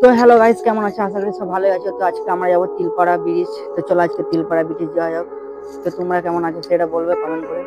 তো hello guys, কেমন আছো? আশা করি সব ভালোই আছো। তো আজকে আমরা যাবো তিলপাড়া ব্রিজ। তো চলো আজকে তিলপাড়া ব্রিজ যাওয়া যাক। তো তোমরা কেমন আছো সেটা বলবে কমেন্ট করে।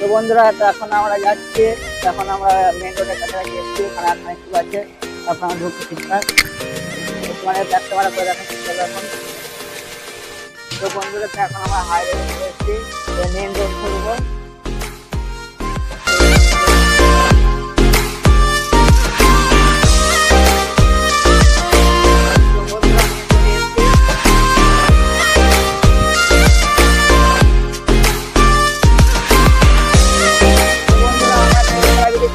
তো বন্ধুরা, তো এখন আমরা যাচ্ছি। এখন আমরা মেন রোডের কাছাকাছি এসেছি। ওখানে আর একটু আছে, তারপর আমরা ঢুকছি ঠিকঠাক। তোমাদের ব্যাক ক্যামেরা করে দেখাচ্ছি এখন। তো বন্ধুরা, তো এখন আমরা হাইওয়ে চলে এসেছি, মেন রোড ধরবো।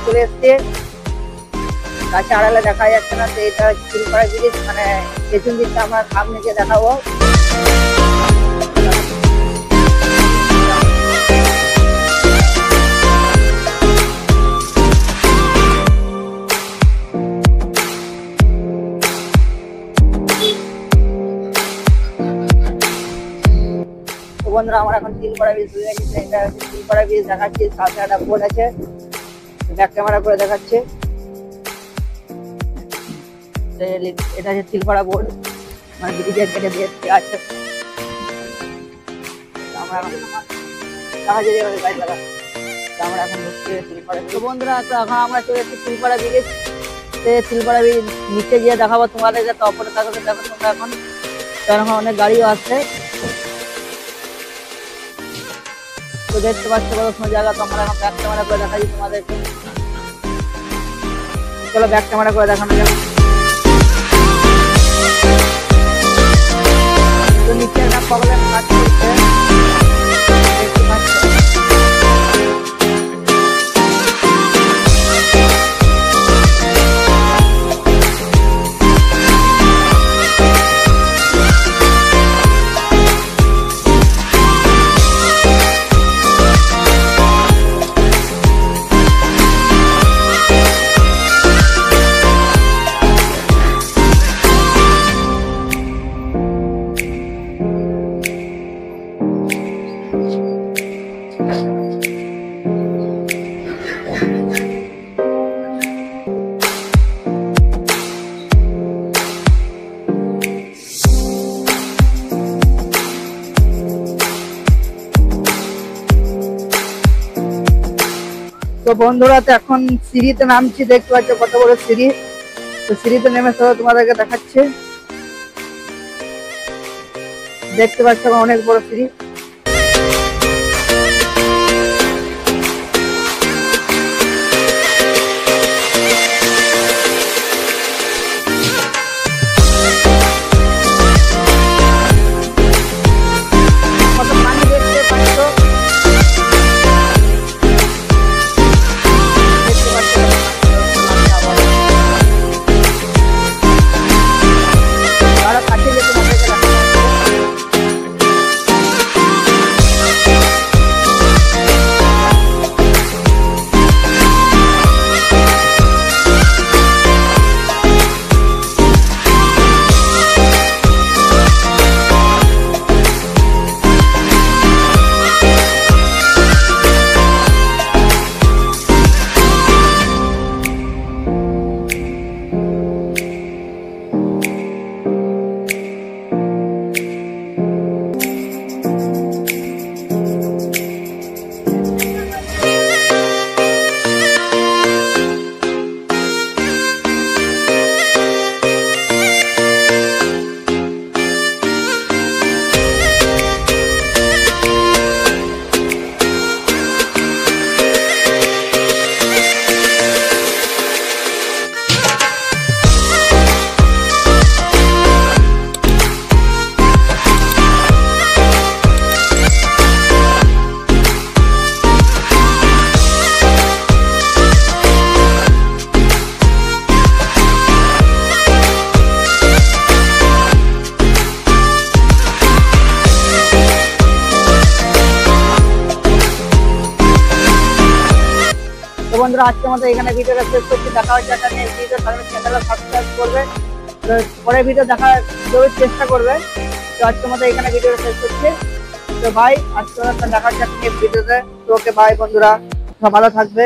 চলে এসছে, গাছে আড়ালে দেখা যাচ্ছে না। তো এটা তিলপাড়া ব্রিজ, মানে পেছন দিকটা আমরা সামনে গিয়ে দেখাবো। বন্ধুরা, আমরা এখন তিলপাড়া ব্রিজ চলে গেছি। এটা তিলপাড়া ব্রিজ দেখাচ্ছি, সামনে একটা বোর্ড আছে, ব্যাক ক্যামেরা করে দেখাচ্ছে। এটা হচ্ছে তিলপাড়া বোর্ড, মানে ব্রিজের কেটে দিয়ে আছে। আমরা এখন ঢুকছি তিলপাড়া। তো বন্ধুরা, তো এখন আমরা চলে এসেছি তিলপাড়া ব্রিজ। তিলপাড়া ব্রিজ নিচে গিয়ে দেখাবো তোমাদেরকে। তো অপরের কাছে দেখো তোমরা এখন, তো এখন অনেক গাড়িও আসছে। তো দেখতে পাচ্ছ কত সুন্দর জায়গা। তো আমরা এখন ব্যাক ক্যামেরা করে দেখাচ্ছি তোমাদেরকে। চলো ব্যাক ক্যামেরা করে দেখানো যাক। তো নিচে একটা প্রবলেম কাজ করছে, দেখতে পাচ্ছ। তো বন্ধুরা, তো এখন সিঁড়িতে নামছি, দেখতে পাচ্ছ কত বড় সিঁড়ি। তো সিঁড়িতে নেমে সব তোমাদেরকে দেখাচ্ছে। দেখতে পাচ্ছ অনেক বড় সিঁড়ি। কত পানি দেখতে পাচ্ছ। বন্ধুরা আজকের মতো এখানে ভিডিওটা শেষ করছি। দেখা হচ্ছে একটা নেক্সট ভিডিও, চ্যানেলটা সাবস্ক্রাইব করবে, পরের ভিডিও দেখার জরুর চেষ্টা করবে। তো আজকের মতো এখানে ভিডিওটা শেষ করছি। তো ভাই আজকে দেখা হচ্ছে একটা নেক্সট ভিডিওতে। তো ওকে বাই বন্ধুরা, সব ভালো থাকবে।